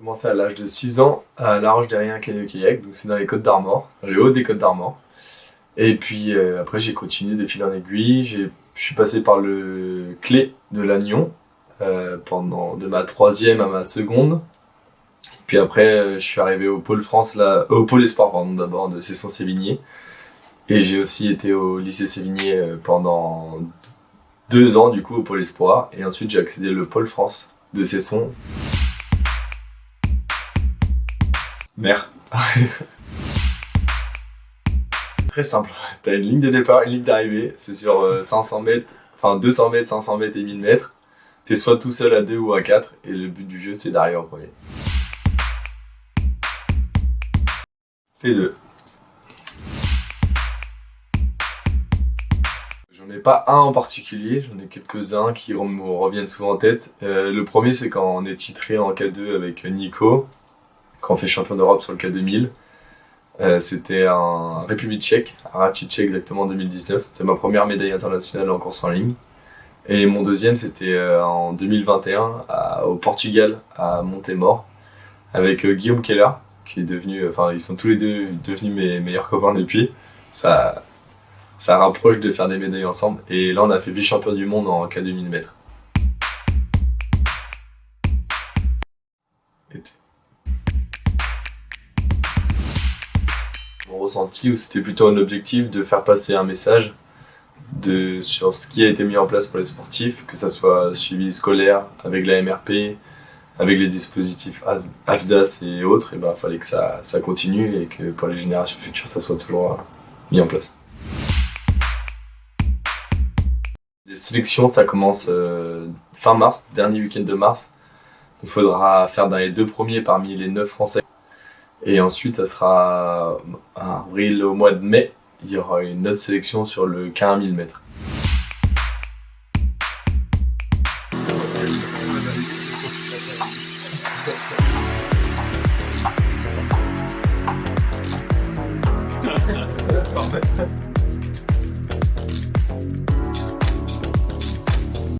commencé à l'âge de 6 ans à La Roche-Derrien canoë-kayak, donc c'est dans les Côtes d'Armor, dans les hauts des Côtes d'Armor. Et puis après j'ai continué de fil en aiguille, je suis passé par le Clé de Lannion pendant de ma troisième à ma seconde. Et puis après je suis arrivé au Pôle France, là, au Pôle Espoir pardon, d'abord de Cesson-Sévigné. Et j'ai aussi été au lycée Sévigné pendant 2 ans du coup au Pôle Espoir. Et ensuite j'ai accédé au Pôle France de Cesson. Mer. Très simple. T'as une ligne de départ, une ligne d'arrivée. C'est sur 500 mètres, enfin 200 mètres, 500 mètres et 1000 mètres. T'es soit tout seul à 2 ou à 4. Et le but du jeu, c'est d'arriver en premier. Les deux. J'en ai pas un en particulier. J'en ai quelques-uns qui me reviennent souvent en tête. Le premier, c'est quand on est titré en K2 avec Nico. Quand on fait champion d'Europe sur le K2000. C'était en République tchèque, à Račice exactement en 2019. C'était ma première médaille internationale en course en ligne. Et mon deuxième, c'était en 2021 au Portugal, à Montemor, avec Guillaume Keller, qui est devenu, enfin ils sont tous les deux devenus mes meilleurs copains depuis. Ça, ça rapproche de faire des médailles ensemble. Et là, on a fait vice-champion du monde en K2000 mètres. Mon ressenti, où c'était plutôt un objectif de faire passer un message sur ce qui a été mis en place pour les sportifs, que ça soit suivi scolaire avec la MRP, avec les dispositifs AFDAS et autres, et ben fallait que ça continue et que pour les générations futures ça soit toujours mis en place. Les sélections, ça commence fin mars, dernier week-end de mars. Il faudra faire dans les 2 premiers parmi les 9 Français. Et ensuite, ça sera en avril, au mois de mai, il y aura une autre sélection sur le K1000 mètres.